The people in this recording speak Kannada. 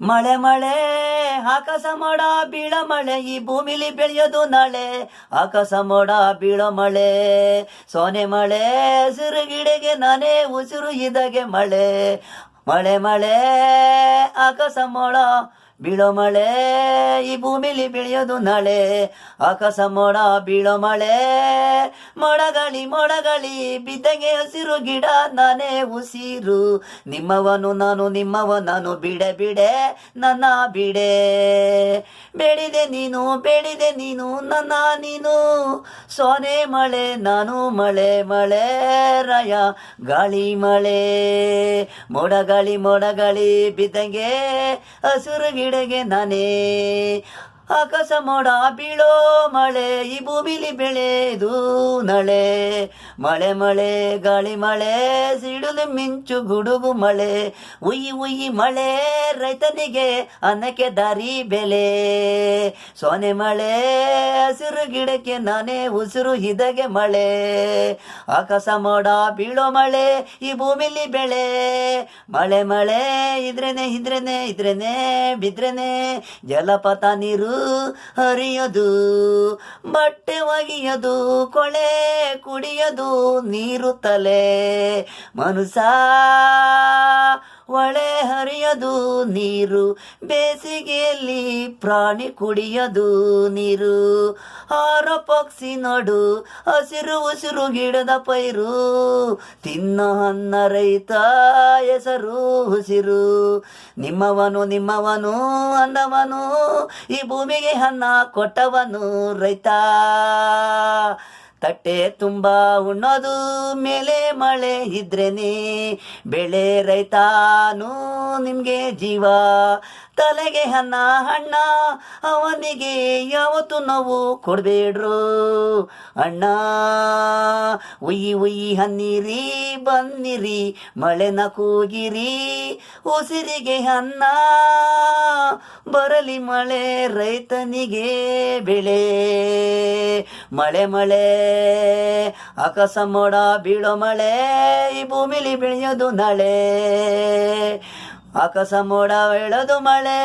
ಮಳೆ ಮಳೆ ಆಕಾಶ ಮೋಡ ಬೀಳೋ ಮಳೆ, ಈ ಭೂಮಿಲಿ ಬೆಳೆಯೋದು ನಾಳೆ. ಆಕಾಶ ಮೋಡ ಬೀಳೋ ಮಳೆ, ಸೋನೆ ಮಳೆ, ಸಿರುಗಿಡೆಗೆ ನಾನೇ ಉಸಿರು ಇದ್ದಾಗೆ ಮಳೆ. ಮಳೆ ಮಳೆ ಆಕಾಶ ಮೋಡ ಬೀಳೋ ಮಳೆ, ಈ ಭೂಮಿಲಿ ಬೆಳೆಯೋದು ನಾಳೆ. ಆಕಾಶ ಮೋಡ ಬೀಳೋ ಮಳೆ, ಮೋಡಗಾಳಿ ಮೋಡಗಾಳಿ ಬಿದ್ದಂಗೆ ಹಸಿರು ಗಿಡ ನಾನೇ ಉಸಿರು. ನಿಮ್ಮವನು ನಾನು ನಿಮ್ಮವ ನಾನು, ಬಿಡೆ ಬಿಡೆ ನನ್ನ ಬಿಡೆ. ಬೇಡಿದೆ ನೀನು ನನ್ನ ನೀನು, ಸೋನೆ ಮಳೆ ನಾನು ಮಳೆ ಮಳೆ ರಾಯ. ಗಾಳಿ ಮಳೆ ಮೋಡಗಾಳಿ ಮೋಡಗಾಳಿ ಬಿದ್ದಂಗೆ ಹಸಿರು ಗಿಡಗೆ ನಾನೇ. ಆಕಾಶ ಮೋಡ ಬೀಳೋ ಮಳೆ, ಈ ಭೂಮಿಲಿ ಬೆಳೆದು ನಳೆ. ಮಳೆ ಮಳೆ ಗಾಳಿ ಮಳೆ, ಸಿಡಿಲು ಮಿಂಚು ಗುಡುಗು ಮಳೆ. ಉಯ್ಯಿ ಉಯ್ಯಿ ಮಳೆ, ರೈತನಿಗೆ ಅನ್ನಕ್ಕೆ ದಾರಿ ಬೆಲೆ. ಸೋನೆ ಮಳೆ ಹಸಿರು ಗಿಡಕ್ಕೆ ನಾನೇ ಉಸಿರು ಇದ್ದಾಗೆ ಮಳೆ. ಆಕಾಶ ಮೋಡ ಬೀಳೋ ಮಳೆ, ಈ ಭೂಮಿಲಿ ಬೆಳೆ. ಮಳೆ ಮಳೆ ಇದ್ರೇನೆ ಇದ್ರೇನೆ ಇದ್ರೇನೆ ಬಿದ್ರೇನೆ ಜಲಪಾತ ನೀರು ಹರಿಯೋದು, ಬಟ್ಟೆ ಒಗೆಯೋದು, ಕೊಳೆ ಕುಡಿಯೋದು, ನೀರು ತಲೆ ಮನುಸ ಒಳೆ ಹರಿಯೋದು ನೀರು. ಬೇಸಿಗೆಯಲ್ಲಿ ಪ್ರಾಣಿ ಕುಡಿಯೋದು ನೀರು. ಹಾರೋ ಪಕ್ಷಿ ನೋಡು ಹಸಿರು ಉಸಿರು ಗಿಡದ ಪೈರು. ತಿನ್ನೋ ಅನ್ನ ರೈತ ಹೆಸರು ಉಸಿರು. ನಿಮ್ಮವನು ಅಂದವನು, ಈ ಭೂಮಿಗೆ ಅನ್ನ ಕೊಟ್ಟವನು ರೈತ. ತಟ್ಟೆ ತುಂಬ ಉಣ್ಣೋದು ಮೇಲೆ ಮಳೆ ಇದ್ರೇನೆ ಬೆಳೆ. ರೈತಾನು ನಿಮಗೆ ಜೀವ, ತಲೆಗೆ ಅನ್ನ ಅಣ್ಣ, ಅವನಿಗೆ ಯಾವತ್ತು ನೋವು ಕೊಡಬೇಡ್ರು ಅಣ್ಣ. ಉಯ್ಯಿ ಉಯ್ಯಿ ಹನ್ನಿರಿ ಬನ್ನಿರಿ, ಮಳೆನ ಕೂಗಿರಿ, ಉಸಿರಿಗೆ ಅನ್ನ ಬರಲಿ ಮಳೆ, ರೈತನಿಗೆ ಬೆಳೆ. ಮಳೆ ಮಳೆ ಆಕಾಶ ಮೋಡ ಬೀಳೋ ಮಳೆ, ಈ ಭೂಮಿಲಿ ಬೆಳೆಯೋದು ನಾಳೆ. ಆಕಾಶ ಮೋಡ ಬೆಳೆದು ಮಳೆ.